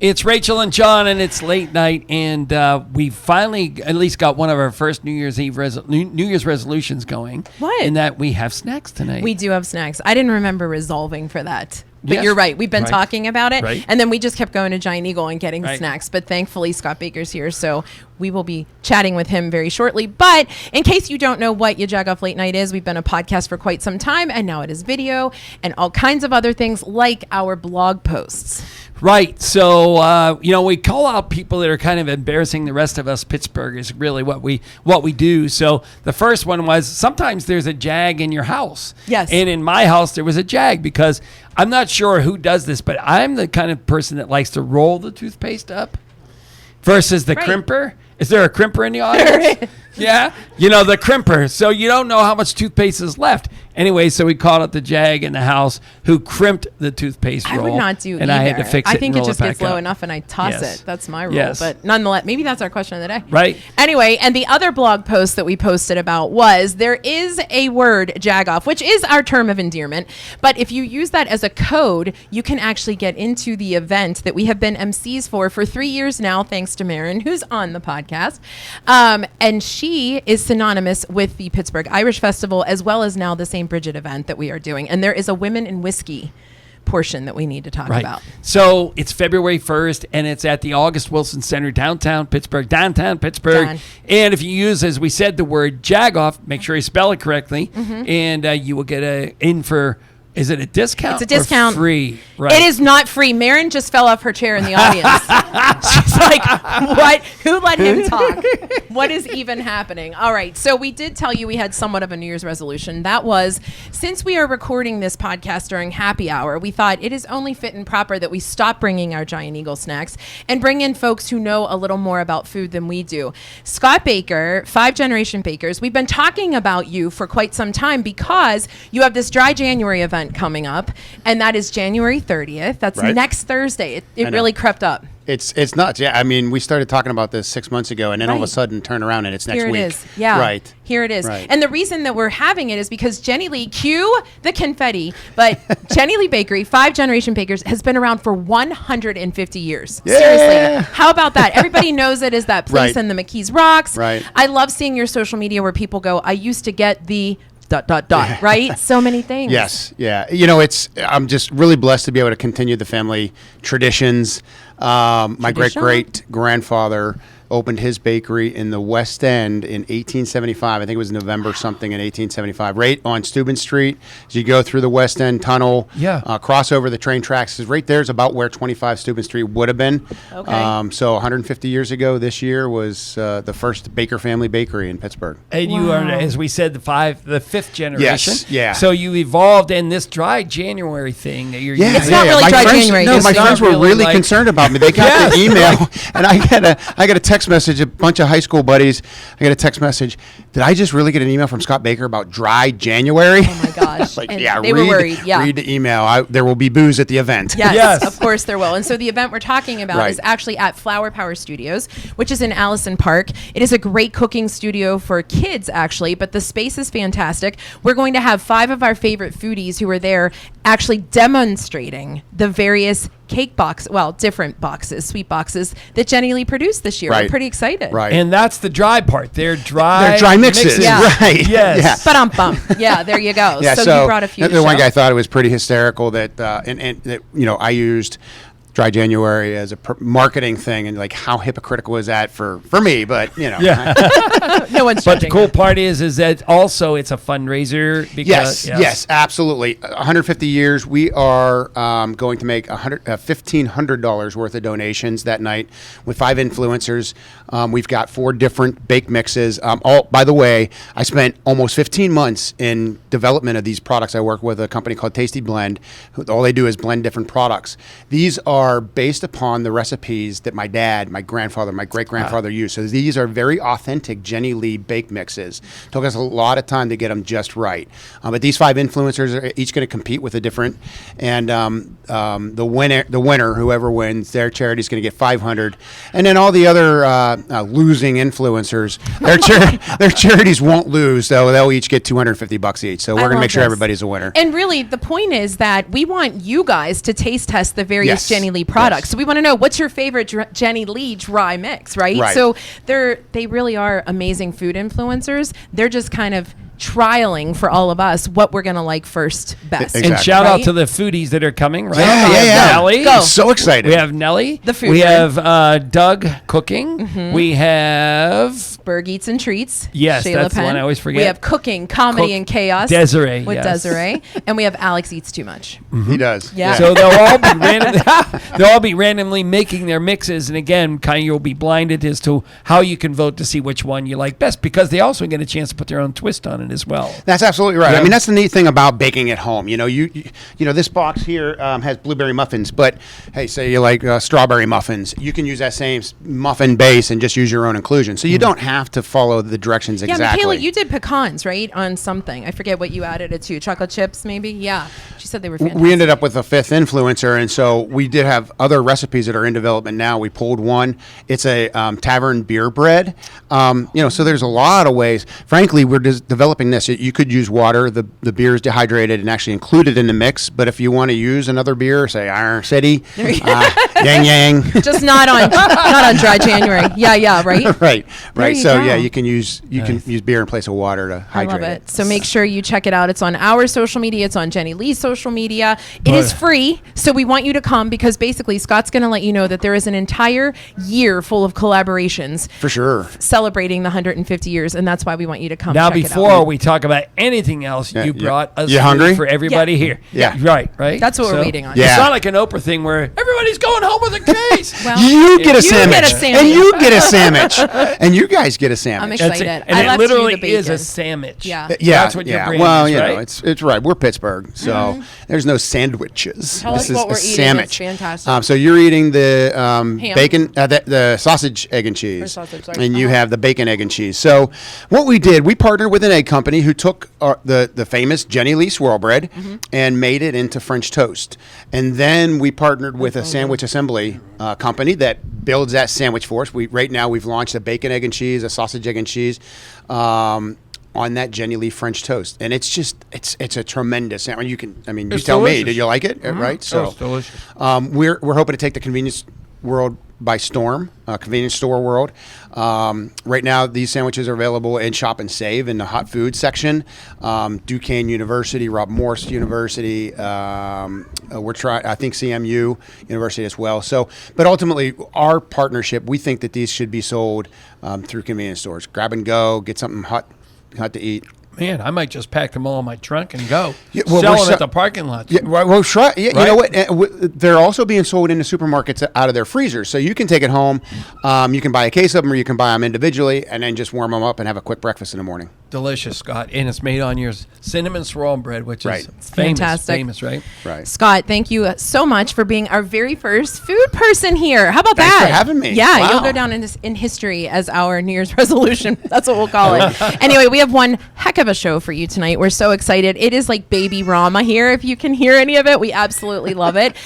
It's Rachel and John, and it's late night, and we finally at least got one of our first New Year's resolutions going. What? In that we have snacks tonight. We do have snacks. I didn't remember resolving for that. But Yes. you're right. We've been Right. talking about it. Right. And then we just kept going to Giant Eagle and getting Right. snacks. But thankfully, Scott Baker's here. So we will be chatting with him very shortly. But in case you don't know what Ya Jagoff Late Night is, we've been a podcast for quite some time. And now it is video and all kinds of other things like our blog posts. Right. So, we call out people that are kind of embarrassing the rest of us. Pittsburgh is really what we do. So the first one was sometimes there's a jag in your house. Yes. And in my house, there was a jag because I'm not sure who does this, but I'm the kind of person that likes to roll the toothpaste up versus the Right. crimper. Is there a crimper in the audience? Yeah. The crimper. So you don't know how much toothpaste is left. Anyway, so we called up the jag in the house who crimped the toothpaste roll. I would not do and either. I had to fix it. I think and it roll just back gets low up. enough and I toss Yes. it. That's my rule. Yes. But nonetheless, maybe that's our question of the day. Right. Anyway, and the other blog post that we posted about was there is a word, Jagoff, which is our term of endearment. But if you use that as a code, you can actually get into the event that we have been MCs for 3 years now, thanks to Mairin, who's on the podcast. And she is synonymous with the Pittsburgh Irish Festival, as well as now the St. Brigid event that we are doing. And there is a women in whiskey portion that we need to talk about. So it's February 1st, and it's at the August Wilson Center, downtown Pittsburgh. Done. And if you use, as we said, the word Jagoff, make sure you spell it correctly, and you will get in for. Is it a discount? It's a discount. Or free? Right. It is not free. Mairin just fell off her chair in the audience. She's like, what? Who let him talk? What is even happening? All right. So we did tell you we had somewhat of a New Year's resolution. That was, since we are recording this podcast during happy hour, we thought it is only fit and proper that we stop bringing our Giant Eagle snacks and bring in folks who know a little more about food than we do. Scott Baker, 5 Generation Bakers, we've been talking about you for quite some time because you have this Dry January event coming up, and that is January 30th. That's Right. next Thursday. It really crept up. It's nuts. Yeah, I mean, we started talking about this 6 months ago, and then all of a sudden turn around and it's next week. Here it is. Yeah. Right. Here it is. Right. And the reason that we're having it is because Jenny Lee, cue the confetti, but Jenny Lee Bakery, 5 Generation Bakers, has been around for 150 years. Yeah. Seriously. How about that? Everybody knows it as that place Right. in the McKees Rocks. Right. I love seeing your social media where people go, I used to get the ... right? So many things. Yes. Yeah. I'm just really blessed to be able to continue the family traditions. My great grandfather opened his bakery in the West End in 1875. I think it was November something in 1875, right on Steuben Street. As you go through the West End tunnel, cross over the train tracks, is right there is about where 25 Steuben Street would have been. Okay. So 150 years ago this year was the first Baker family bakery in Pittsburgh. And you are, as we said, the fifth generation. Yes, yeah. So you evolved in this Dry January thing that you're using. It's not really Dry January. No, It's my not friends were really like- concerned about me. They got the email, and I got a text message. A bunch of high school buddies. I got a text message. Did I just really get an email from Scott Baker about Dry January? Oh my gosh. Like, And yeah, they were worried. Yeah. Read the email. There will be booze at the event. Yes, of course there will. And so the event we're talking about Right. is actually at Flower Power Studios, which is in Allison Park. It is a great cooking studio for kids, actually, but the space is fantastic. We're going to have 5 of our favorite foodies who are there actually demonstrating the various different boxes, sweet boxes that Jenny Lee produced this year. Right. We're pretty excited. Right. And that's the dry part. They're dry mixes. Yeah. Right. Yes. Ba-dum-bum. Yeah, there you go. Yeah, so you brought a few the to one show. guy thought it was pretty hysterical that that I used Dry January as a marketing thing, and like how hypocritical is that for me? But Yeah. No one's But the judging. cool part is that also it's a fundraiser. Because, Yes, absolutely. 150 years. We are going to make $1,500 worth of donations that night with 5 influencers. We've got 4 different bake mixes. By the way, I spent almost 15 months in development of these products. I work with a company called Tasty Blend. All they do is blend different products. These are based upon the recipes that my dad, my grandfather, my great-grandfather used. So these are very authentic Jenny Lee bake mixes. Took us a lot of time to get them just right. But these 5 influencers are each going to compete with a different, and the winner, whoever wins, their charity is going to get $500, and then all the other losing influencers, their charities won't lose, though they'll each get $250 each. So we're going to make sure everybody's a winner. And really, the point is that we want you guys to taste test the various Yes. Jenny Jenny Lee products. Yes. So we want to know, what's your favorite Jenny Lee dry mix, right? Right. So they really are amazing food influencers. They're just kind of trialing for all of us what we're going to like first best. Exactly. And shout out Right? to the foodies that are coming, right? Yeah, We yeah, have yeah. Nellie. Go. So excited. We have Nellie. The food We nerd. have Doug cooking. We have Burgh Eats and Treats. Yes, Shayla that's the Penn. one I always forget. We have Cooking, Comedy, Cook- and Chaos. Desiree, With yes. Desiree. And we have Alex Eats Too Much. He does. Yeah. So they'll all be randomly making their mixes, and again, kind of you'll be blinded as to how you can vote to see which one you like best, because they also get a chance to put their own twist on it as well. That's absolutely right. Yeah. I mean, that's the neat thing about baking at home. You know, you know, this box here has blueberry muffins, but hey, say you like strawberry muffins, you can use that same muffin base and just use your own inclusion. So you don't have to follow the directions Yeah, exactly. Michaela, you did pecans, right? On something. I forget what you added it to. Chocolate chips, maybe? Yeah. She said they were fantastic. We ended up with a fifth influencer, and so we did have other recipes that are in development now. We pulled one. It's a tavern beer bread. You know, so there's a lot of ways. Frankly, we're developing this. You could use water. The beer is dehydrated and actually included in the mix. But if you want to use another beer, say Iron City, Yang Yang. Just not on dry January. Yeah, right? right. you So go. yeah, you can use beer in place of water to I hydrate love it. So make sure you check it out. It's on our social media. It's on Jenny Lee's social media. It Right. is free. So we want you to come, because basically Scott's going to let you know that there is an entire year full of collaborations For sure. celebrating the 150 years. And that's why we want you to come. Now, check it before out. we talk about anything else, Yeah, you yeah. brought us You food hungry? for everybody Yeah. here. Yeah. Right. That's what we're waiting on. Yeah. It's not like an Oprah thing where everybody's going home with a case. Well, You get a You sandwich, get a sandwich. and you get a sandwich, and you guys get a sandwich. I'm That's excited. it. And I it left you literally the is a bacon. sandwich. Yeah. Yeah, That's what your brand well, is, you right? know, it's right. We're Pittsburgh, so there's no sandwiches. Tell this us is what we're a eating. sandwich. It's fantastic. So you're eating the bacon, the sausage, egg, and cheese, Or sausage, sorry. and you have the bacon, egg, and cheese. So what we did, we partnered with an egg company who took the famous Jenny Lee swirl bread and made it into French toast, and then we partnered with a sandwich assembly company that builds that sandwich for us. Right now we've launched a bacon, egg, and cheese, a sausage, egg, and cheese. On that Jenny Lee French toast, and it's a tremendous sandwich. You It's tell me, delicious. did you like it? Right, Oh, so it's delicious. we're hoping to take the convenience world by storm, convenience store world. Right now, these sandwiches are available in Shop and Save in the hot food section. Duquesne University, Rob Morse University. We're trying, I think CMU University as well. So, but ultimately, our partnership, we think that these should be sold through convenience stores. Grab and go, get something hot to eat. Man, I might just pack them all in my trunk and go. Yeah, well, Sell we're them at the parking lot. Yeah, well, try. Yeah, Right? You know what? They're also being sold into supermarkets out of their freezers, so you can take it home. You can buy a case of them, or you can buy them individually, and then just warm them up and have a quick breakfast in the morning. Delicious, Scott. And it's made on your cinnamon swirl bread, which Right. is famous. Fantastic. Famous, right? Right. Scott, thank you so much for being our very first food person here. How about Thanks that? for having me. Yeah, Wow. you'll go down in history as our New Year's resolution. That's what we'll call it. Anyway, we have one heck of a show for you tonight. We're so excited. It is like baby Rama here. If you can hear any of it, we absolutely love it.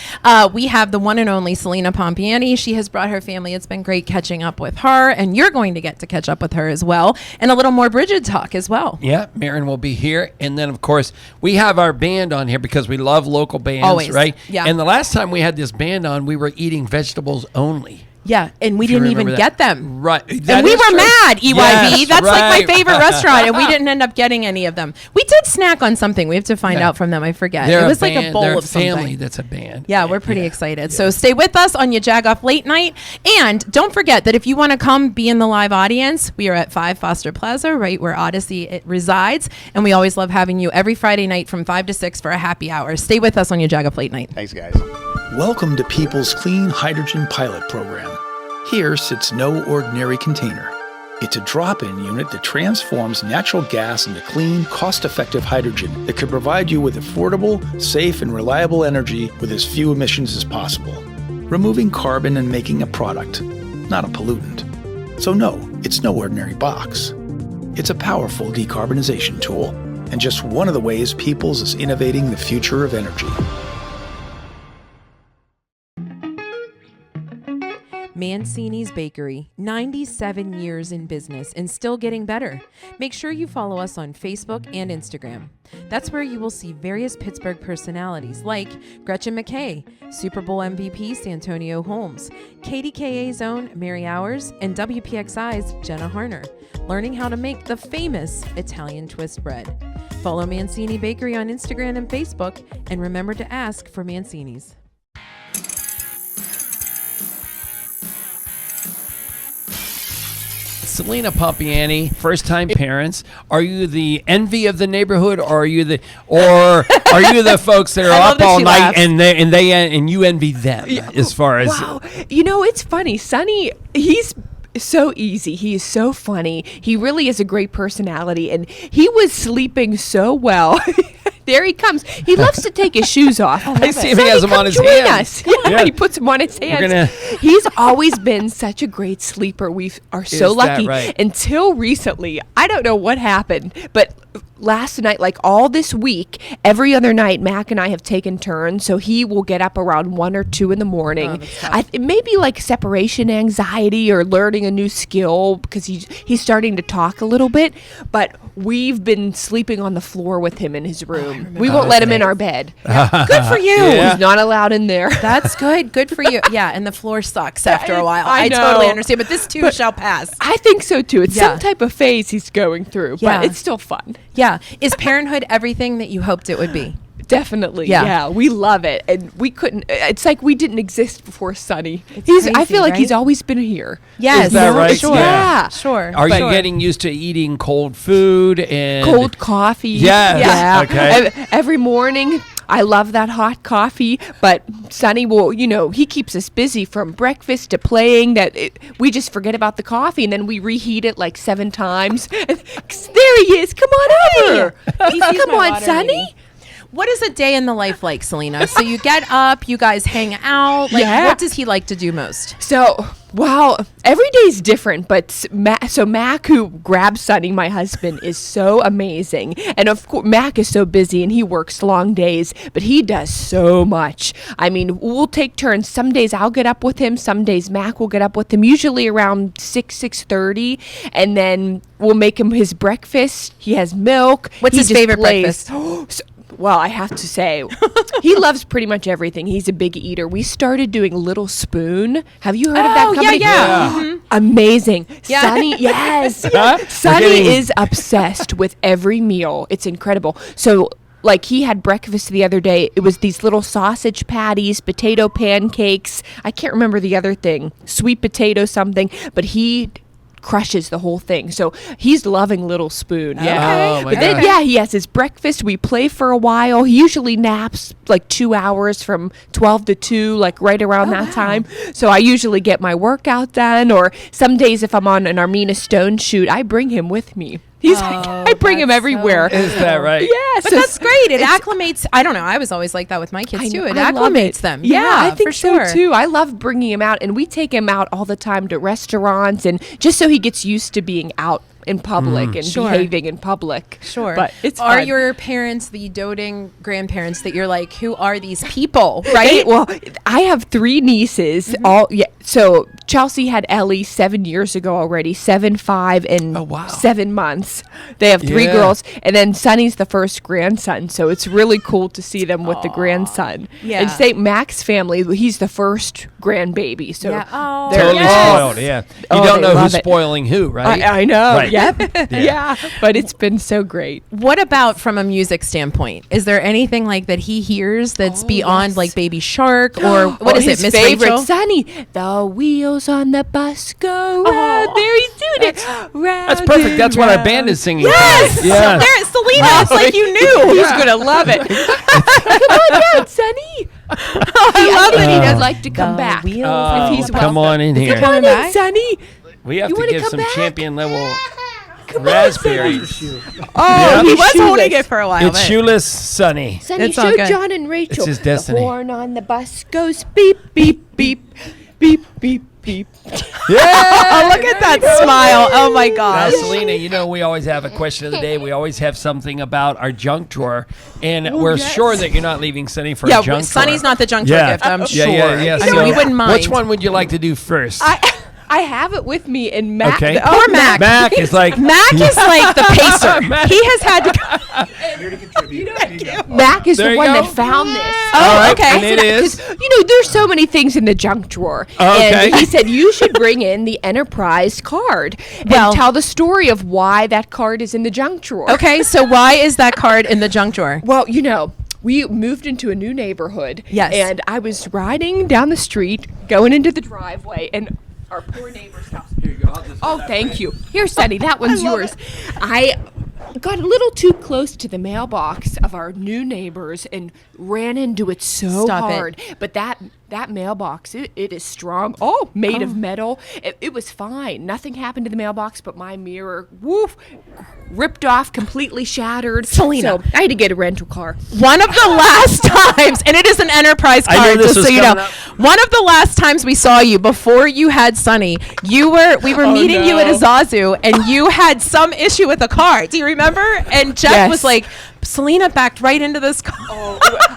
We have the one and only Celina Pompeani. She has brought her family. It's been great catching up with her, and you're going to get to catch up with her as well. And a little more Brigid talk as well. Yeah, Mairin will be here. And then, of course, we have our band on here because we love local bands, Always. right? Yeah. And the last time we had this band on, we were eating vegetables only. Yeah, and we If you didn't even remember get that. them. Right. And That we is were true. mad, EYV. Yes, That's like right. my favorite restaurant, and we didn't end up getting any of them. We did snack on something. We have to find Yeah. out from them. I forget. They're It was like a band, bowl they're of something. family that's a band. Yeah, we're pretty excited. So stay with us on your Jagoff Late Night. And don't forget that if you want to come be in the live audience, we are at 5 Foster Plaza, right where Odyssey resides. And we always love having you every Friday night from 5 to 6 for a happy hour. Stay with us on your Jagoff Late Night. Thanks, guys. Welcome to People's Clean Hydrogen Pilot Program. Here sits no ordinary container. It's a drop-in unit that transforms natural gas into clean, cost-effective hydrogen that could provide you with affordable, safe, and reliable energy with as few emissions as possible, removing carbon and making a product, not a pollutant. So no, it's no ordinary box. It's a powerful decarbonization tool, and just one of the ways Peoples is innovating the future of energy. Mancini's Bakery, 97 years in business and still getting better. Make sure you follow us on Facebook and Instagram. That's where you will see various Pittsburgh personalities like Gretchen McKay, Super Bowl MVP Santonio Holmes, KDKA's own Mary Hours, and WPXI's Jenna Harner, learning how to make the famous Italian twist bread. Follow Mancini Bakery on Instagram and Facebook, and remember to ask for Mancini's. Celina Pompeani, first-time parents. Are you the envy of the neighborhood, or are you the folks that are up all night and you envy them? As far as it's funny. Sonny, he's so easy. He is so funny. He really is a great personality, and he was sleeping so well. There he comes. He loves to take his shoes off. I see him. Sonny, he has them on his join hands. us. Yeah, he puts them on his hands. He's always been such a great sleeper. We are so lucky. Right? Until recently, I don't know what happened, but last night, like all this week, every other night, Mac and I have taken turns. So he will get up around 1 or 2 in the morning. It may be like separation anxiety or learning a new skill because he's starting to talk a little bit. But we've been sleeping on the floor with him in his room. We won't let him in our bed. Good for you. Yeah. He's not allowed in there. That's good. Good for you. Yeah, and the floor sucks after a while. I know. Totally understand, but this too shall pass. I think so too. It's some type of phase he's going through, but it's still fun. Yeah. Is parenthood everything that you hoped it would be? Definitely. Yeah. Yeah. We love it. And we couldn't, it's like we didn't exist before Sonny. I crazy, feel like right? he's always been here. Yes. Is that right? Sure. Yeah. Sure. Are you getting used to eating cold food and Cold coffee. Yes. Yeah. Okay. Every morning. I love that hot coffee, but Sonny will, he keeps us busy from breakfast to playing we just forget about the coffee and then we reheat it like 7 times. There he is. Come on over. Come on, Sonny. What is a day in the life like, Celina? So you get up, you guys hang out. What does he like to do most? So, every day's different, but Mac, who grabs Sonny, my husband, is so amazing. And of course, Mac is so busy and he works long days, but he does so much. I mean, we'll take turns. Some days I'll get up with him. Some days Mac will get up with him, usually around 6:30. And then we'll make him his breakfast. He has milk. What's his favorite breakfast? Well, I have to say, he loves pretty much everything. He's a big eater. We started doing Little Spoon. Have you heard of that company? Yeah. Mm-hmm. Amazing. Yeah. Sonny, yes. Huh? Sonny is obsessed with every meal. It's incredible. So, he had breakfast the other day. It was these little sausage patties, potato pancakes. I can't remember the other thing. Sweet potato something. But he crushes the whole thing. So he's loving Little Spoon. Yeah. Oh, my but then, God. he has his breakfast. We play for a while. He usually naps 2 hours from 12 to 2, right around that time. So I usually get my workout done, or some days if I'm on an Armina Stone shoot, I bring him with me. I bring him everywhere. Is that right? Yeah, But that's great. It acclimates. I don't know. I was always like that with my kids too. It acclimates them. Yeah, I think for so sure. too. I love bringing him out, and we take him out all the time to restaurants, and just so he gets used to being out in public and behaving in public. Sure. But it's Are fun. your parents the doting grandparents that you're like, who are these people? Right? Right? Well, I have 3 nieces. So Chelsea had Ellie 7 years ago already, 7, 5, and 7 months. They have 3 girls, and then Sonny's the first grandson. So it's really cool to see them with the grandson. Yeah. And St. Mac's family, he's the first grandbaby. So they're Totally spoiled. Yeah. You don't know who's spoiling who, right? I know. Right. Yep. Yeah. But it's been so great. What about from a music standpoint? Is there anything that he hears that's beyond Baby Shark or what is it, his Miss favorite Rachel? Sonny, the wheels on the bus go round. There he's doing it. That's perfect. That's what our band is singing. Yes. Yeah. There, Celina. It's like you knew. He's gonna love it. Come on down, Sonny. I love that he does like to come back. Oh, he's come on in here. Come on in, Sonny. We have You to wanna give come some back? champion level Come raspberries. Oh, he was shoeless. holding it for a while. It's shoeless Sonny. Sonny, It's all show good. John and Rachel. It's his destiny. The horn on the bus goes beep, beep, beep, beep, beep, beep. Yeah, Oh, look at that smile. Oh, my Now, gosh. Celina, we always have a question of the day. We always have something about our junk drawer, and we're sure that you're not leaving Sonny for a junk drawer. Sonny's not the junk drawer gift, I'm sure. Yeah. I mean, we wouldn't mind. Which one would you like to do first? I have it with me, and Mac. Okay. Poor Mac. Mac is like Mac is like the pacer. He has had to. Here to contribute. Mac is There the you one go. that found this. All right, okay. and it is. There's so many things in the junk drawer. Okay. And he said you should bring in the Enterprise card Well- and tell the story of why that card is in the junk drawer. Okay, so why is that card in the junk drawer? Well, we moved into a new neighborhood. Yes. And I was riding down the street, going into the driveway, and our poor neighbor's house. Here you go. Oh, thank you. Here, Sonny, that one's yours. I got a little too close to the mailbox of our new neighbors and ran into it so Stop it. hard. But that mailbox, it is strong. Oh, made of metal. It was fine. Nothing happened to the mailbox, but my mirror, ripped off, completely shattered. Celina. So I had to get a rental car. One of the last times, and it is an Enterprise I knew card, this just was so you know. coming up. One of the last times we saw you before you had Sonny, we were meeting you at no. Azazu, and you had some issue with a car. Do you remember? And Jeff Yes. was like, Celina backed right into this car.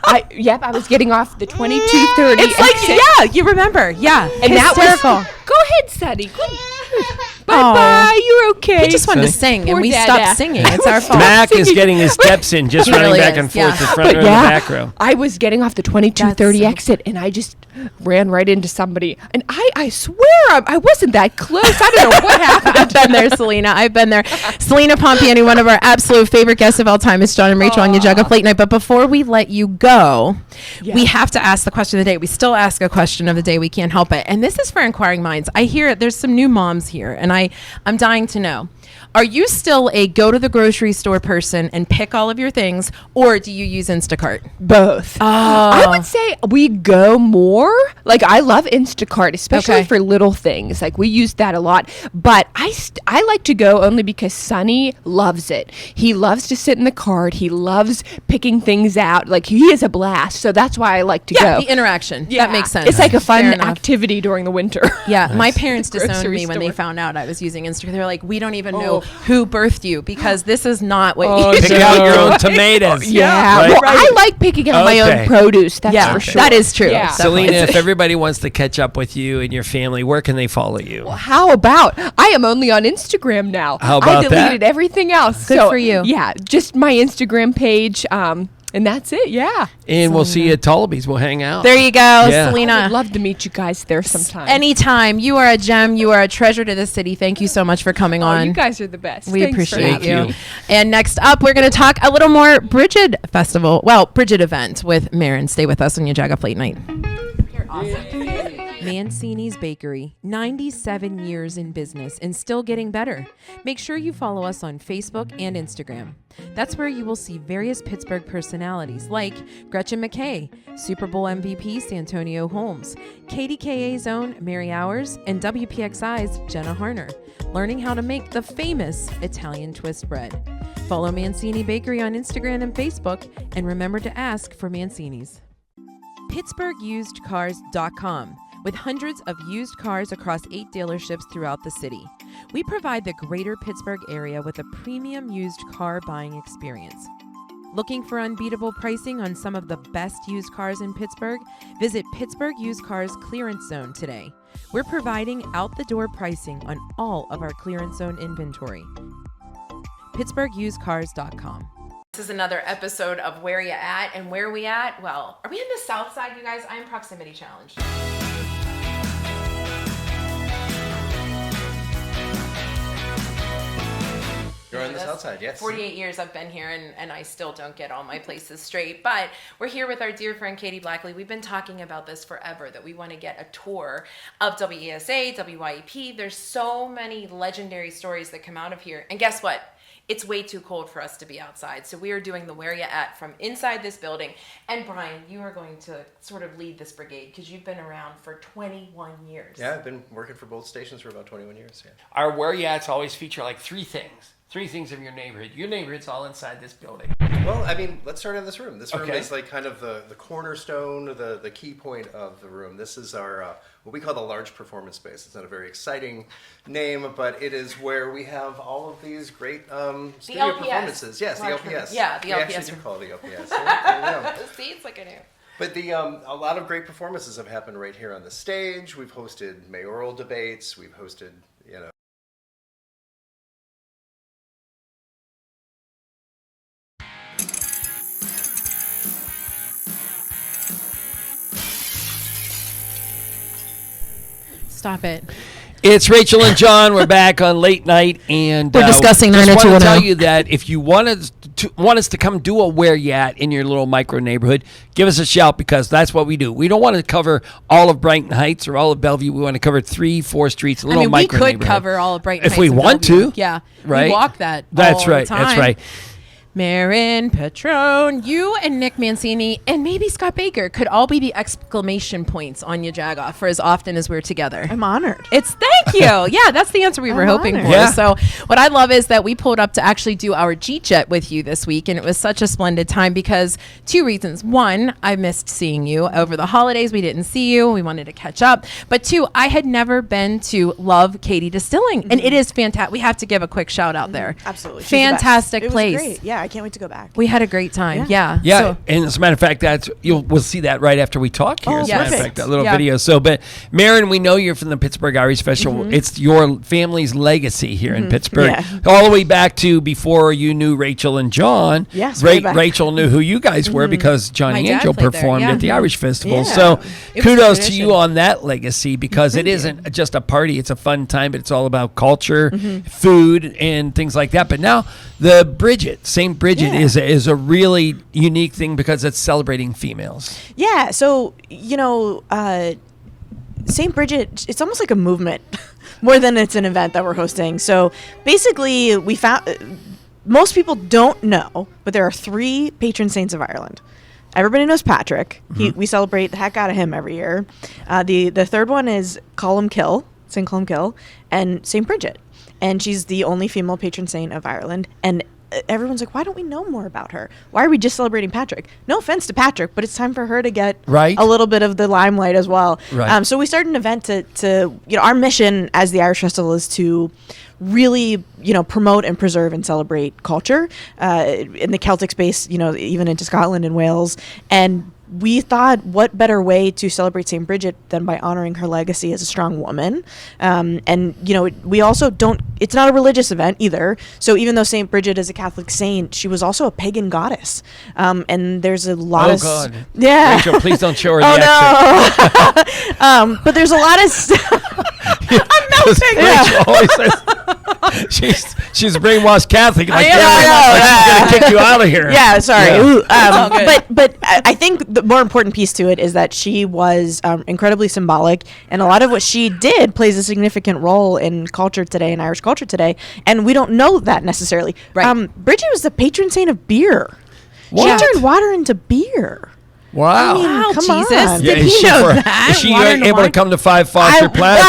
I was getting off the 2230. It's like, exit. yeah, you remember. Yeah. And that Hysterical. was. Go ahead, Sonny. Bye-bye. You're okay. He just wanted to Sonny. sing, Poor and we Dada. stopped singing. It's our fault. Mac is getting his steps in, just He running really back is, and forth, yeah. the front row and the back row. I was getting off the 2230 That's so exit, and I just ran right into somebody. And I swear I wasn't that close. I don't know what happened. I've been there, Celina. I've been there. Celina Pompeani, one of our absolute favorite guests of all time, is John and Rachel on your Jagoff Late Night. But before we let you go, we have to ask the question of the day. We still ask a question of the day. We can't help it. And this is for inquiring minds. I hear there's some new moms here, and I'm dying to know. Are you still a go to the grocery store person and pick all of your things, or do you use Instacart? Both. I would say we go more. Like, I love Instacart, especially Okay. for little things. Like, we use that a lot. But I like to go only because Sonny loves it. He loves to sit in the cart. He loves picking things out. Like, he is a blast. So that's why I like to Yeah, go. the interaction. That makes sense. It's like a fun Fair enough. activity during the winter. Yeah, my parents disowned Grocery me when they store. found out I was using Instagram. They were like, we don't even know who birthed you because this is not what Oh, you Pick do. out your own tomatoes. Yeah. Right? Well, I like picking out my Okay. own produce. That's Yeah, for sure. that is true. Yeah. Definitely. Celina, if everybody wants to catch up with you and your family, where can they follow you? How about I am only on Instagram now? How about I that? deleted everything else. Good for you. Yeah, just my Instagram page, and that's it. Yeah. And we'll see you at Tolleby's. We'll hang out. There you go, Yeah. I Celina. would love to meet you guys there sometime. Anytime. You are a gem. You are a treasure to the city. Thank you so much for coming Oh, on. you guys are the best. We Thanks for appreciate having you. me. And next up, we're going to talk a little more Brigid Festival. Well, Brigid event with Mairin. Stay with us on your Jagoff Late Night. Mancini's Bakery, 97 years in business and still getting better. Make sure you follow us on Facebook and Instagram. That's where you will see various Pittsburgh personalities like Gretchen McKay, Super Bowl MVP Santonio Holmes, KDKA's own Mary Hours, and WPXI's Jenna Harner, learning how to make the famous Italian twist bread. Follow Mancini Bakery on Instagram and Facebook, and remember to ask for Mancini's. PittsburghUsedCars.com. With hundreds of used cars across 8 dealerships throughout the city, we provide the greater Pittsburgh area with a premium used car buying experience. Looking for unbeatable pricing on some of the best used cars in Pittsburgh? Visit Pittsburgh Used Cars Clearance Zone today. We're providing out-the-door pricing on all of our clearance zone inventory. PittsburghUsedCars.com. This is another episode of Where You At, and where are we at? Well, are we in the South Side, you guys? I'm proximity challenged. You're on the south side, yes. 48 years I've been here, and I still don't get all my places straight. But we're here with our dear friend Katie Blackley. We've been talking about this forever, that we want to get a tour of WESA, WYEP. There's so many legendary stories that come out of here. And guess what? It's way too cold for us to be outside. So we are doing the Where You At from inside this building. And Brian, you are going to sort of lead this brigade because you've been around for 21 years. Yeah, I've been working for both stations for about 21 years. Yeah. Our Where You At's always feature like 3 things. 3 things of your neighborhood. Your neighborhood's all inside this building. Well, I mean, let's start in this room. This room Okay. is like kind of the cornerstone, the key point of the room. This is our what we call the large performance space. It's not a very exciting name, but it is where we have all of these great studio LPS. performances. Yes, Large the LPS. Yeah, the we LPS actually do room. call it the LPS. So there you go. See, it's like I knew. But a lot of great performances have happened right here on the stage. We've hosted mayoral debates. We've hosted, Stop it. It's Rachel and John. We're back on late night, and We're discussing just want to 90210. tell you that if you want us to come do a where you at in your little micro neighborhood, give us a shout, because that's what we do. We don't want to cover all of Brighton Heights or all of Bellevue. We want to cover 3-4 streets, a little we micro could neighborhood. cover all of Brighton if Heights we and want Bellevue. to. Yeah, right. We walk that. That's all right. The time. That's right. Mairin Petrone, you and Nick Mancini, and maybe Scott Baker could all be the exclamation points on your Jagoff for as often as we're together. I'm honored. It's thank you. Yeah, that's the answer we were hoping honored. for. Yeah. So what I love is that we pulled up to actually do our G-Jet with you this week, and it was such a splendid time because 2 reasons. 1, I missed seeing you over the holidays. We didn't see you. We wanted to catch up. But 2, I had never been to Love Katie Distilling, and it is fantastic. We have to give a quick shout out there. Absolutely. She's the best. Fantastic It was place. great. Yeah, I can't wait to go back. We had a great time. Yeah. Yeah, So- and as a matter of fact, we'll see that right after we talk here. Oh, as a matter of perfect. fact, that little Yeah. video. So, but Mairin, we know you're from the Pittsburgh Irish Festival. It's your family's legacy here in Pittsburgh, Yeah. all the way back to before you knew Rachel and John. Yes, way back. Rachel knew who you guys were because Johnny My dad Angel played there, performed yeah. at the Irish Festival. Yeah. So, It was a kudos to tradition. you on that legacy, because it isn't just a party; it's a fun time, but it's all about culture, food, and things like that. But now the Brigid, St. Brigid, Yeah. is a really unique thing because it's celebrating females. Yeah, so, St. Bridget, it's almost like a movement more than it's an event that we're hosting. So basically, we found most people don't know, but there are 3 patron saints of Ireland. Everybody knows Patrick. We celebrate the heck out of him every year. The third one is Columkill, St. Columkill, and St. Bridget. And she's the only female patron saint of Ireland. And everyone's like, why don't we know more about her? Why are we just celebrating Patrick? No offense to Patrick, but it's time for her to get Right. a little bit of the limelight as well. Right. So we started an event to our mission as the Irish Festival is to really, promote and preserve and celebrate culture in the Celtic space, even into Scotland and Wales. And we thought, what better way to celebrate St. Bridget than by honoring her legacy as a strong woman? We also don't, it's not a religious event either. So even though St. Bridget is a Catholic saint, she was also a pagan goddess. And there's a lot of... God. Yeah. Rachel, please don't show her Oh, the accent. no. But there's a lot of... I'm melting. Rachel always says she's a brainwashed Catholic. Like, know, she's going to kick you out of here. Yeah, sorry. Yeah. Ooh, all good. but I think the more important piece to it is that she was incredibly symbolic, and a lot of what she did plays a significant role in culture today, in Irish culture today, and we don't know that necessarily. Right. Bridget was the patron saint of beer. What? She turned water into beer. Wow. Wow, come Jesus. on. Did is he she know for- that? Is she Water into able to wine? come to 5 Foster Plaza?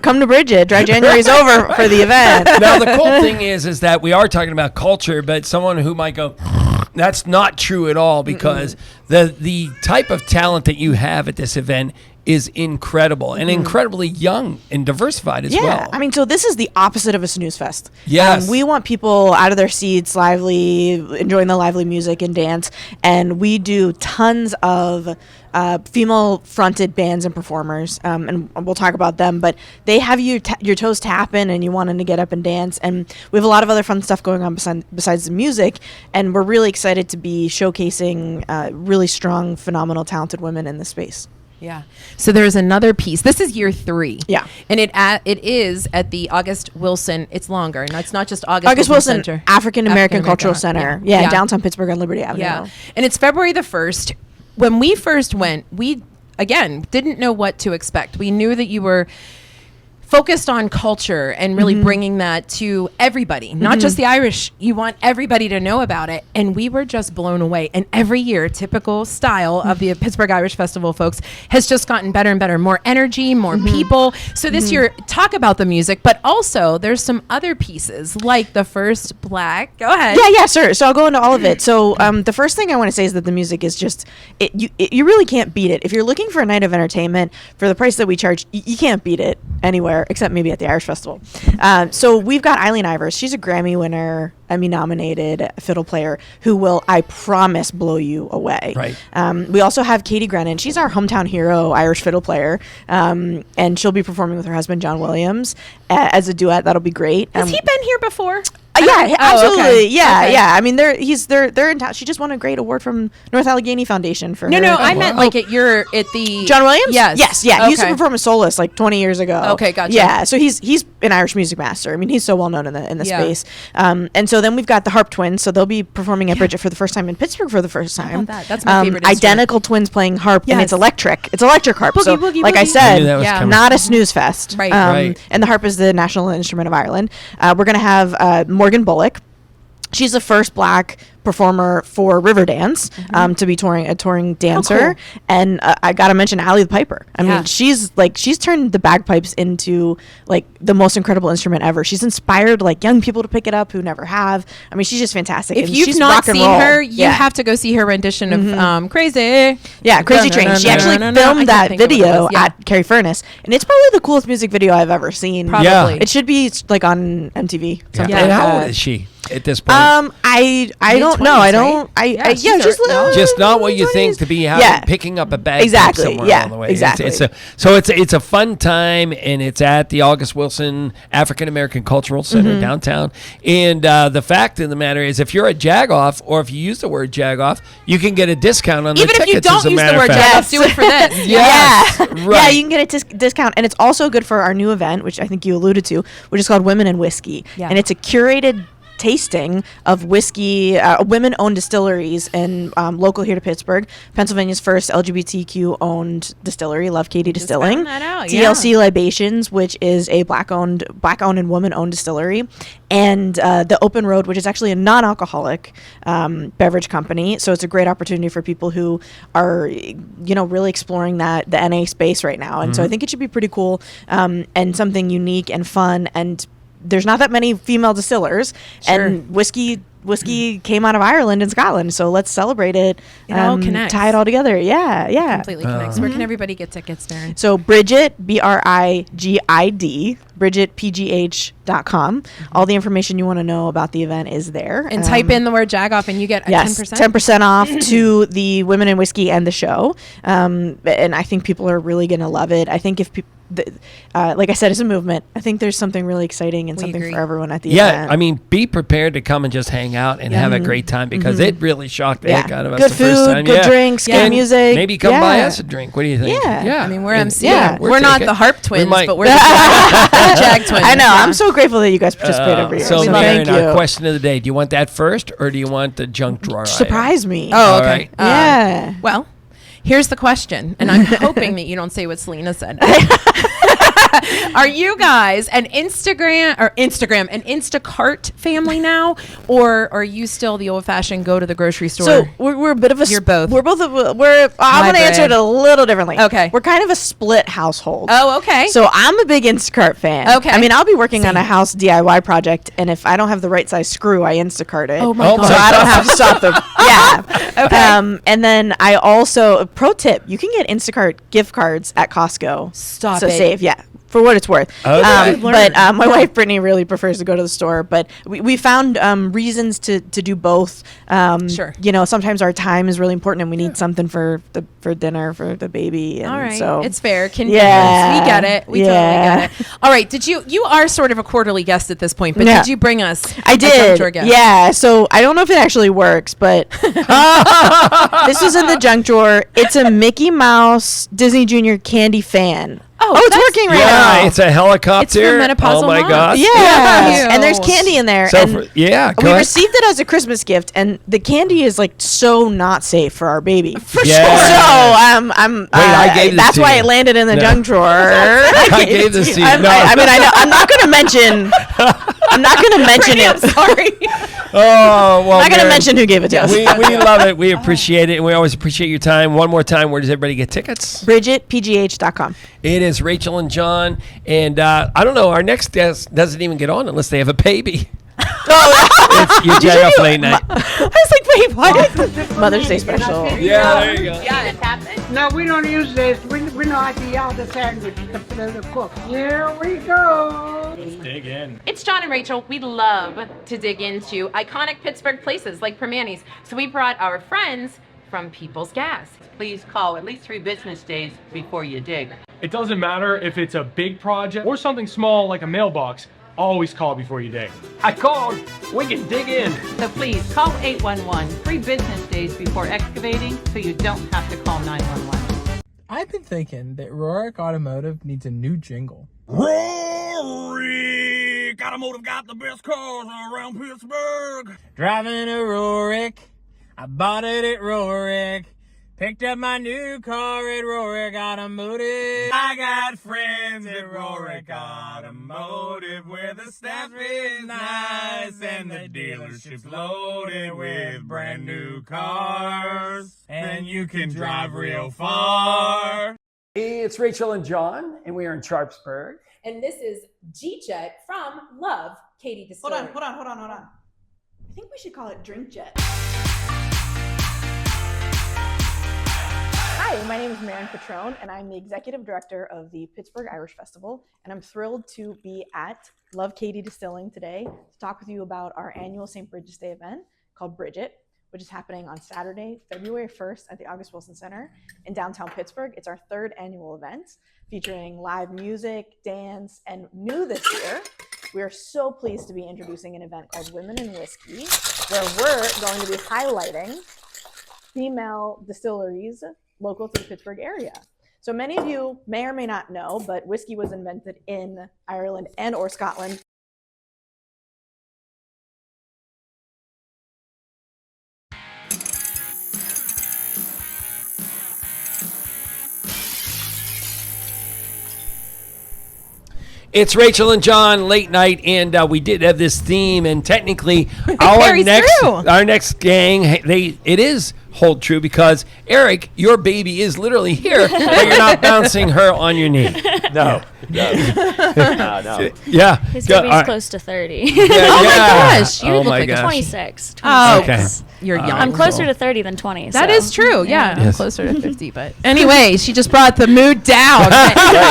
Come to Bridget. Dry January's over for the event. Now, the cool thing is that we are talking about culture, but someone who might go, that's not true at all, because the type of talent that you have at this event is incredible and incredibly young and diversified as well. I mean, so this is the opposite of a snooze fest. Yes. We want people out of their seats, lively, enjoying the lively music and dance. And we do tons of female-fronted bands and performers, and we'll talk about them. But they have your toes tapping, and you wanting to get up and dance. And we have a lot of other fun stuff going on besides the music. And we're really excited to be showcasing really strong, phenomenal, talented women in this space. Yeah. So there's another piece. This is year 3. Yeah. And it is at the August Wilson. It's longer. No, it's not just August Wilson Center. African American Cultural Center. Yeah, Yeah. downtown Pittsburgh on Liberty Avenue. Yeah. And it's February the 1st. When we first went, we, again, didn't know what to expect. We knew that you were focused on culture and really bringing that to everybody, not just the Irish. You want everybody to know about it. And we were just blown away. And every year, typical style of the Pittsburgh Irish Festival, folks, has just gotten better and better. More energy, more people. So this year, talk about the music, but also there's some other pieces like the first black. Go ahead. Yeah, sure. So I'll go into all of it. So the first thing I want to say is that the music is just, you really can't beat it. If you're looking for a night of entertainment for the price that we charge, you can't beat it anywhere except maybe at the Irish Festival. So we've got Eileen Ivers. She's a Grammy winner, Emmy-nominated fiddle player who will, I promise, blow you away. Right. We also have Katie Grennan. She's our hometown hero Irish fiddle player, and she'll be performing with her husband, John Williams, as a duet. That'll be great. Has he been here before? Yeah, absolutely. Okay. Yeah, Okay. yeah. I mean, they're in town. She just won a great award from North Allegheny Foundation for her. No, I meant like at the John Williams? Yes. Yeah. He used to Okay. perform as soloist like 20 years ago. Okay, gotcha. Yeah, so he's an Irish music master. I mean, he's so well known in the Yeah. space. And so then we've got the Harp Twins. So they'll be performing at Brigid for the first time in Pittsburgh for the first time. about that? That's my favorite instrument. Identical twins playing harp, and Yes. it's electric. It's electric harp. Boogie, so, boogie, like I boogie. I knew that said, was Yeah. coming. not a snooze fest. Right. Right. And the harp is the national instrument of Ireland. We're going to have Morgan Bullock. She's the first black performer for Riverdance to be a touring dancer. cool. And I gotta mention Allie the Piper. I Yeah. mean, she's turned the bagpipes into like the most incredible instrument ever. She's inspired like young people to pick it up who never have. I mean, she's just fantastic. If And you've she's not rock and seen roll. her, you Yeah. have to go see her rendition of Crazy. Yeah, Crazy Train. She actually I filmed can't that think of what it video was. Yeah. at Carrie Furnace, and it's probably the coolest music video I've ever seen. Probably. Yeah. It should be like on MTV. Yeah. Something And like how that. old is she at this point? I don't know. I don't. Yeah, Yeah, she's just early- little. Just not what you think 20s. to be Yeah. picking up a bag Exactly, somewhere yeah, along the way. exactly. It's a fun time, and it's at the August Wilson African American Cultural Center downtown. And the fact of the matter is, if you're a Jagoff, or if you use the word Jagoff, you can get a discount on Even the if tickets. you don't as a use the matter word of fact. Jagoff, do it for this. Yes, Yeah, right. you can get a discount, and it's also good for our new event, which I think you alluded to, which is called Women in Whiskey, Yeah. and it's a curated tasting of whiskey, women-owned distilleries, and local here to Pittsburgh, Pennsylvania's first LGBTQ-owned distillery, Love Katie Distilling. found that out, TLC Libations, which is a black-owned and woman-owned distillery, and the Open Road, which is actually a non-alcoholic beverage company. So it's a great opportunity for people who are, really exploring the NA space right now. And so I think it should be pretty cool and something unique and fun. And there's not that many female distillers, and whiskey came out of Ireland and Scotland, so let's celebrate it. It all connects. Tie it all together. Yeah. Completely connects. Where can everybody get tickets, Darren? So Brigid, BRIGID, BrigidPGH.com. All the information you want to know about the event is there. And type in the word Jagoff, and you get a 10%. 10% off to the Women in Whiskey and the show. And I think people are really going to love it. I think if people, like I said, it's a movement. I think there's something really exciting and something agree. for everyone at the Yeah, event. I mean, be prepared to come and just hang out and have a great time, because it really shocked the heck out of us Good the first food, time. good drinks, good And music. Maybe come buy Yeah. us a drink. What do you think? Yeah. I mean, we're And- MC. yeah, We're not taking- the Harp Twins, might- but we're the Jag Twins. I know. Yeah. I'm so grateful that you guys participate every year. So, thank Mairin, you. our question of the day: do you want that first, or do you want the junk drawer? Surprise me. Oh, All okay. right. Yeah. Well, here's the question, and I'm hoping that you don't say what Celina said. Are you guys an Instagram, an Instacart family now, or are you still the old-fashioned go to the grocery store? So we're a bit of a. You're both. We're both. I'm going to answer it a little differently. Okay. We're kind of a split household. Oh, okay. So I'm a big Instacart fan. Okay. I mean, I'll be working on a house DIY project, and if I don't have the right size screw, I Instacart it. Oh my Oh God. So I don't have to stop them. Yeah. Okay. And then I also, pro tip, you can get Instacart gift cards at Costco. Stop so it. save, yeah. For what it's worth. Okay. But my wife Brittany really prefers to go to the store. But we found reasons to do both. Sure. Sometimes our time is really important, and we need something for dinner for the baby. And All right, so it's fair. Convenience. Yeah. We get it. We totally Yeah. get it. All right, you are sort of a quarterly guest at this point, but Yeah. did you bring us I a junk did. drawer guest? Yeah. So I don't know if it actually works, but this was in the junk drawer. It's a Mickey Mouse Disney Junior candy fan. Oh, it's working right Yeah, now. it's a helicopter. It's for menopausal Oh my moms. God. Yeah, Cute. and there's candy in there. So and go we ahead. received it as a Christmas gift, and the candy is like so not safe for our baby. For Yeah. sure. So I gave this that's to why you. it landed in the junk drawer. I gave this to you. No. I mean, I know, I'm not going to mention. I'm not going to mention it. Sorry. Oh, well, I'm not going to Mairin, mention who gave it to us. we love it. We appreciate it. And we always appreciate your time. One more time, where does everybody get tickets? BrigidPGH.com. It is Rachel and John. And I don't know, our next guest doesn't even get on unless they have a baby. It's your Jagoff late night. I was like, wait, what? Mother's Day special. Yeah, there you go. Yeah, it's happening. No, we don't use this. We know how to yell the sandwich, the cook. Here we go. Dig in. It's John and Rachel. We love to dig into iconic Pittsburgh places like Primanti's. So we brought our friends from People's Gas. Please call at least 3 business days before you dig. It doesn't matter if it's a big project or something small like a mailbox. Always call before you dig. I called. We can dig in. So please call 811 3 business days before excavating so you don't have to call 911. I've been thinking that Rohrich Automotive needs a new jingle. Rohrich Automotive got the best cars around Pittsburgh. Driving a Rohrich, I bought it at Rohrich. Picked up my new car at Rohrich Automotive. I got friends at Rohrich Automotive where the staff is nice and the dealership's loaded with brand new cars. And you can drive real far. Hey, it's Rachel and John, and we are in Sharpsburg. And this is G-Jet from Love Katie Distillery. Hold on. I think we should call it Drink Jet. Hi, my name is Mairin Petrone, and I'm the Executive Director of the Pittsburgh Irish Festival, and I'm thrilled to be at Love Katie Distilling today to talk with you about our annual St. Bridget's Day event called Brigid, which is happening on Saturday, February 1st at the August Wilson Center in downtown Pittsburgh. It's our 3rd annual event featuring live music, dance, and new this year, we are so pleased to be introducing an event called Women in Whiskey, where we're going to be highlighting female distilleries local to the Pittsburgh area. So many of you may or may not know, but whiskey was invented in Ireland and or Scotland. It's Rachel and John late night, and we did have this theme, and technically our next gang, it is hold true because Eric, your baby is literally here, but you're not bouncing her on your knee. No. Yeah. His baby's close to 30. Yeah, oh my gosh, you Oh look my like gosh. 26. Oh, Okay. You're young. I'm closer to 30 than 20. That so. is true. Yeah, I'm Yes. closer to 50. But anyway, she just brought the mood down.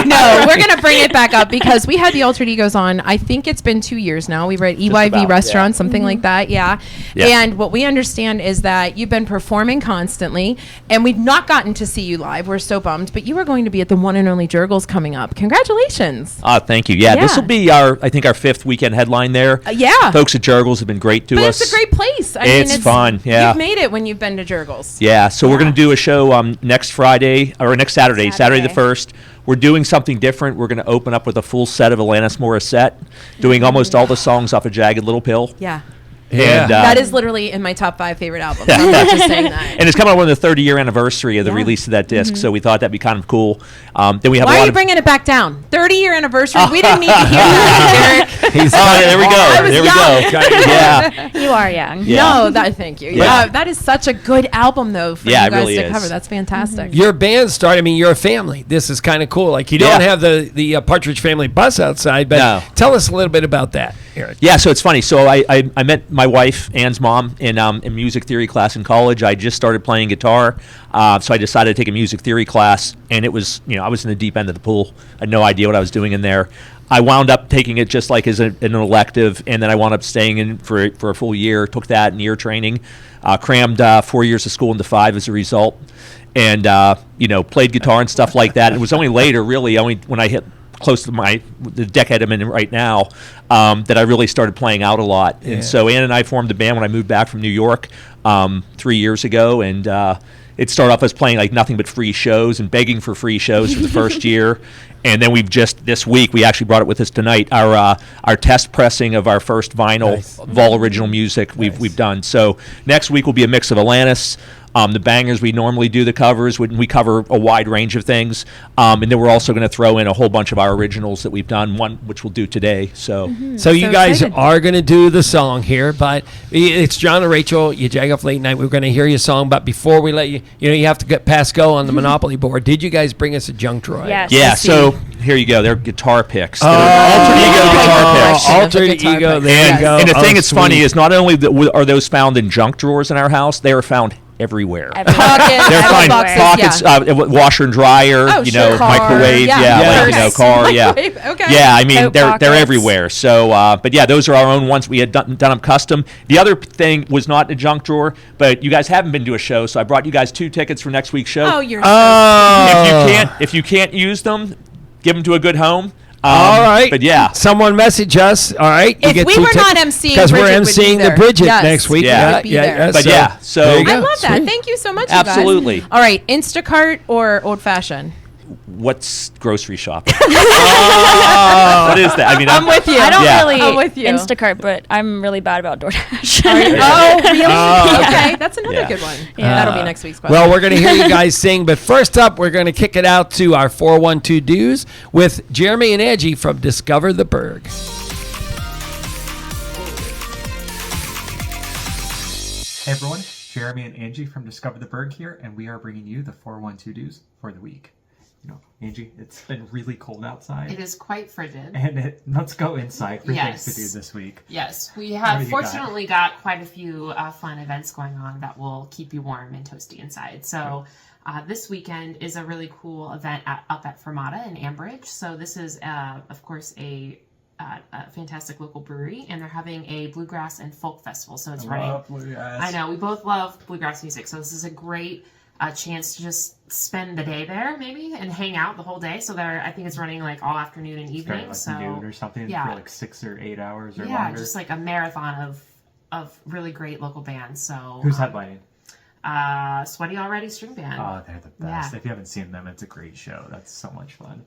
No, we're gonna bring it back up because we had the Alter Egos on. I think it's been 2 years now. We were at EYV Restaurant, something like that. Yeah. And what we understand is that you've been performing constantly, and we've not gotten to see you live. We're so bummed. But you are going to be at the one and only Jurgles coming up. Congratulations. Thank you. Yeah, this will be I think our 5th weekend headline there. Yeah. Folks at Jurgles have been great to us. It's a great place. I mean, It's fun, yeah. You've made it when you've been to Jurgles. Yeah, so we're going to do a show next Friday, or next Saturday the 1st. We're doing something different. We're going to open up with a full set of Alanis Morissette, doing almost all the songs off of Jagged Little Pill. Yeah. And, that is literally in my top 5 favorite albums. I'm not just saying that. And it's coming up on the 30-year anniversary of the release of that disc, so we thought that'd be kind of cool. Then we have Why are you bringing it back down? 30-year anniversary. We didn't need to hear that, Derek. there we go. Yeah. You are young. Yeah. No, thank you. Yeah, that is such a good album, though, for you it guys really to is. cover. That's fantastic. Your band started, I mean, you're a family. This is kind of cool. Like, you don't have the Partridge Family bus outside, but tell us a little bit about that, Eric. Yeah, so it's funny. So I met my wife, Ann's mom, in music theory class in college. I just started playing guitar, so I decided to take a music theory class, and it was, I was in the deep end of the pool. I had no idea what I was doing in there. I wound up taking it just like as an elective, and then I wound up staying in for a full year, took that in year training, crammed 4 years of school into 5 as a result, and, played guitar and stuff like that. It was only later, really, only when I hit close to the decade I'm in right now, that I really started playing out a lot. And so Ann and I formed a band when I moved back from New York 3 years ago, and it started off as playing like nothing but free shows and begging for free shows for the first year. And then we've just this week, we actually brought it with us tonight, our test pressing of our first vinyl of all original music we've done. So next week will be a mix of Alanis, the bangers we normally do, the covers. We cover a wide range of things. And then we're also going to throw in a whole bunch of our originals that we've done, one which we'll do today. So so you guys are going to do the song here, but it's John and Rachel, you Jagoff Late Night. We're going to hear your song, but before we let you, you have to get past go on the Monopoly board. Did you guys bring us a junk drawer? Yes. Yeah, so here you go. They're guitar picks. Alter ego guitar picks. Alter ego, there you go. And the thing that's funny is not only are those found in junk drawers in our house, they are found everywhere. Pockets, they're fine boxes, pockets, washer and dryer, microwave, car, Okay. Yeah, I mean they're pockets. everywhere. So, but yeah, those are our own ones. We had done them custom. The other thing was not a junk drawer, but you guys haven't been to a show, so I brought you guys 2 tickets for next week's show. Oh, you're if you can't use them, give them to a good home. All right. But yeah. Someone message us. All right. You If get we 2 were not tickets, emceeing, because we're Brigid would be emceeing the there. Brigid Yes. next week. Yeah. Would be there. But yeah, so there you I go. love that. Sweet. Thank you so much, Absolutely. you guys. All right, Instacart or old fashioned? what's grocery shopping? What is that? I mean, I'm with you. I don't really I'm with you. Instacart, but I'm really bad about DoorDash. Oh, really? Oh. Okay, that's another Yeah. good one. Yeah. That'll be next week's question. Well, we're going to hear you guys sing, but first up, we're going to kick it out to our 412 dues with Jeremy and Angie from Discover the Burgh. Hey everyone, Jeremy and Angie from Discover the Burgh here, and we are bringing you the 412 dues for the week. You know, Angie, it's been really cold outside. It is quite frigid. And let's go inside for Yes. things to do this week. Yes, we What have do you got? fortunately got quite a few fun events going on that will keep you warm and toasty inside. So this weekend is a really cool event up at Fermata in Ambridge. So this is, of course, a fantastic local brewery, and they're having a bluegrass and folk festival. So it's running. Love bluegrass. I know, we both love bluegrass music, so this is a great chance to just spend the day there, maybe, and hang out the whole day. So I think it's running like all afternoon and evening. Start at, like, noon or something for like 6 or 8 hours or longer. Just like a marathon of really great local bands. So Who's headlining? Sweaty Already String Band. Oh, they're the best. Yeah. If you haven't seen them, it's a great show. That's so much fun.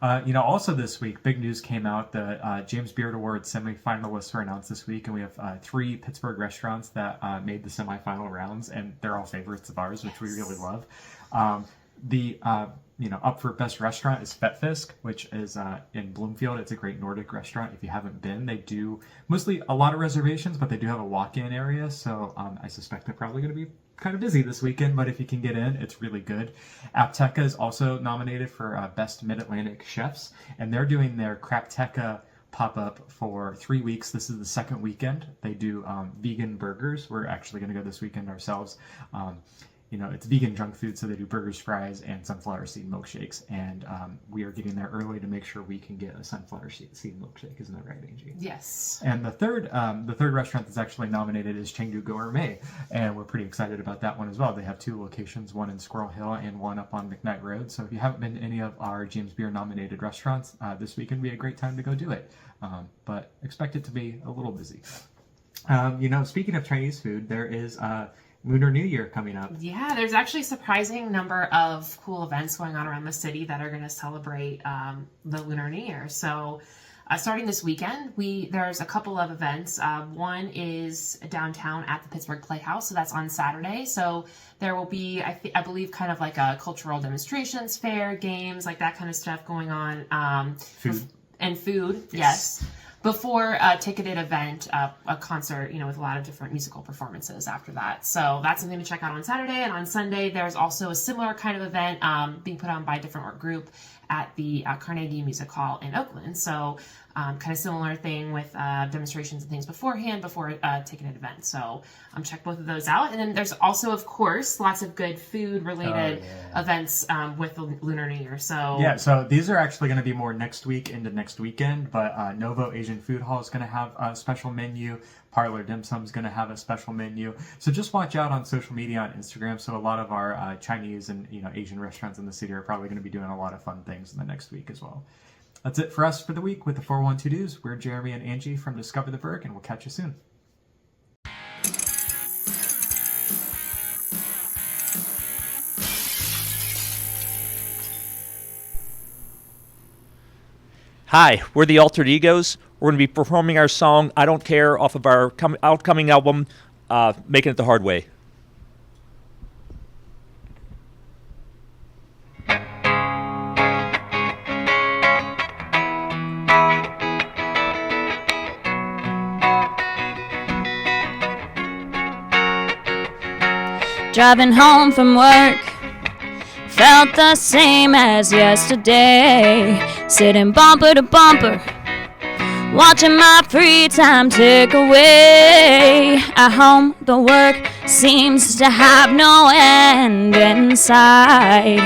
Also this week, big news came out. The James Beard Awards semifinalists were announced this week, and we have 3 Pittsburgh restaurants that made the semifinal rounds, and they're all favorites of ours, which we really love. Up for best restaurant is Fetfisk, which is in Bloomfield. It's a great Nordic restaurant. If you haven't been, they do mostly a lot of reservations, but they do have a walk-in area, so I suspect they're probably going to be kind of busy this weekend, but if you can get in, it's really good. Apteca is also nominated for Best Mid-Atlantic Chefs, and they're doing their Crapteca pop-up for 3 weeks. This is the second weekend. They do vegan burgers. We're actually going to go this weekend ourselves. It's vegan junk food, so they do burgers, fries, and sunflower seed milkshakes. And we are getting there early to make sure we can get a sunflower seed milkshake. Isn't that right, Angie? Yes. And the third restaurant that's actually nominated is Chengdu Gourmet, and we're pretty excited about that one as well. They have 2 locations, one in Squirrel Hill and one up on McKnight Road. So if you haven't been to any of our James Beard nominated restaurants, this weekend would be a great time to go do it. But expect it to be a little busy. Speaking of Chinese food, there is Lunar New Year coming up. Yeah, there's actually a surprising number of cool events going on around the city that are going to celebrate the Lunar New Year. So starting this weekend, there's a couple of events. One is downtown at the Pittsburgh Playhouse, so that's on Saturday. So there will be, I believe, kind of like a cultural demonstrations, fair, games, like that kind of stuff going on. Food, yes. Before a ticketed event, a concert, with a lot of different musical performances after that. So that's something to check out on Saturday. And on Sunday, there's also a similar kind of event being put on by a different art group at the Carnegie Music Hall in Oakland. So kind of similar thing with demonstrations and things beforehand, before a ticketed event. So check both of those out. And then there's also, of course, lots of good food-related events with the Lunar New Year. So these are actually going to be more next week into next weekend, but Novo Asian Food Hall is going to have a special menu. Parlor Dim Sum is going to have a special menu. So just watch out on social media, on Instagram. So a lot of our Chinese and Asian restaurants in the city are probably going to be doing a lot of fun things in the next week as well. That's it for us for the week with the 412 Dues. We're Jeremy and Angie from Discover the Burgh, and we'll catch you soon. Hi, we're the Altered Egos. We're going to be performing our song, I Don't Care, off of our outcoming album, Making It the Hard Way. Driving home from work, felt the same as yesterday. Sitting bumper to bumper, watching my free time tick away. At home, the work seems to have no end in sight.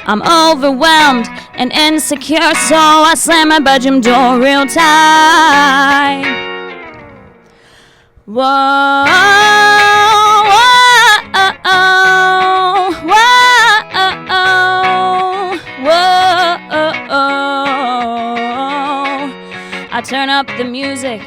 I'm overwhelmed and insecure, so I slam my bedroom door real tight. Whoa, whoa. I turn up the music.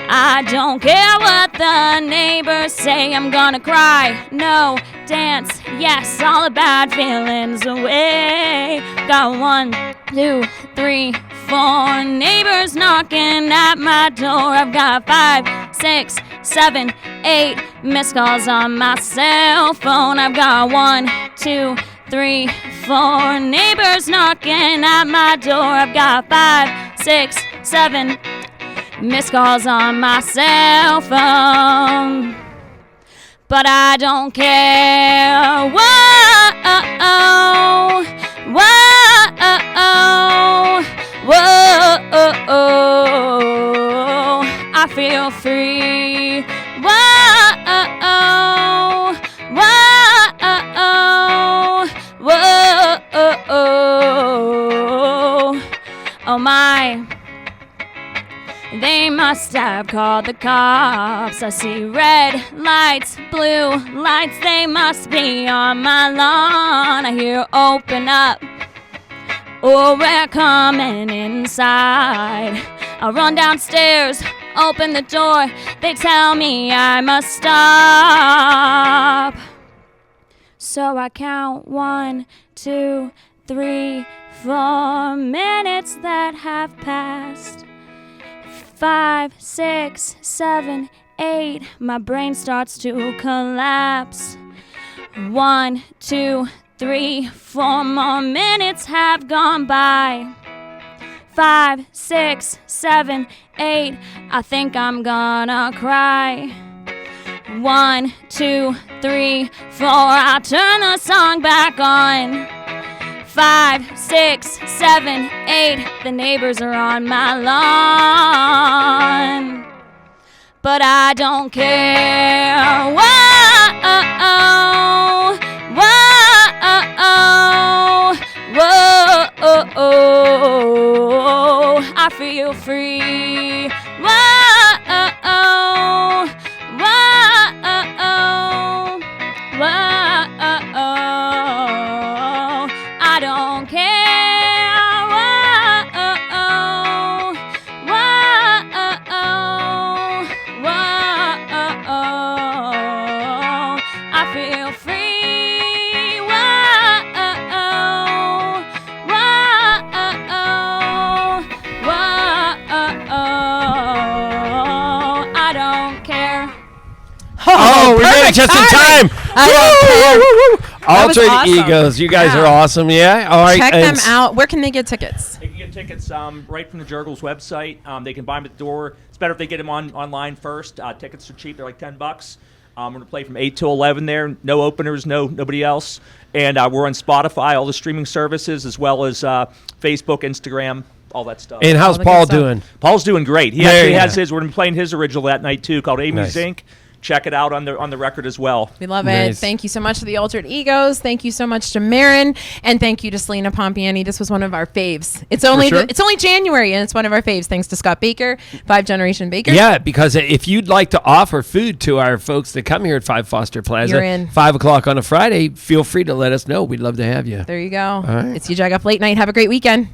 I don't care what the neighbors say. I'm gonna cry, no, dance, yes, all the bad feelings away. Got 1, 2, 3, 4 neighbors knocking at my door. I've got 5, 6, 7, 8 missed calls on my cell phone. I've got 1, 2, 3, 4 neighbors knocking at my door. I've got 5, 6, 7 missed calls on my cell phone. But I don't care. Whoa, whoa, whoa, I feel free. Whoa, whoa, whoa, oh my. They must have called the cops. I see red lights, blue lights. They must be on my lawn. I hear open up. Oh, we're coming inside. I run downstairs, open the door. They tell me I must stop. So I count 1, 2, 3, 4 minutes that have passed. 5, 6, 7, 8. My brain starts to collapse. 1, 2, 3, 4 more minutes have gone by. 5, 6, 7, 8. I think I'm gonna cry. 1, 2, 3, 4. I'll turn the song back on. 5, 6, 7, 8. The neighbors are on my lawn. But I don't care. Whoa, whoa, whoa, I feel free. Whoa, I don't care. I feel free. I don't care. Oh, we made it just in time. Altered awesome. Egos, you guys are awesome. Yeah, all right. Check them out. Where can they get tickets? They can get tickets right from the Jurgles website. They can buy them at the door. It's better if they get them online first. Tickets are cheap; they're like $10. We're gonna play from 8 to 11 there. No openers, nobody else. And we're on Spotify, all the streaming services, as well as Facebook, Instagram, all that stuff. And how's Paul doing? Paul's doing great. He actually has his. We're gonna be playing his original that night too, called Amy's Inc. Check it out on the record as well. We love it. Thank you so much to the Altered Egos. Thank you so much to Mairin, and thank you to Celina Pompeani. This was one of our faves. It's only January, and it's one of our faves. Thanks to Scott Baker, 5 Generation Baker. Yeah, because if you'd like to offer food to our folks that come here at 5 Foster Plaza, You're in. 5 o'clock on a Friday, feel free to let us know. We'd love to have you. There you go. All right. It's your Jagoff Late Night. Have a great weekend.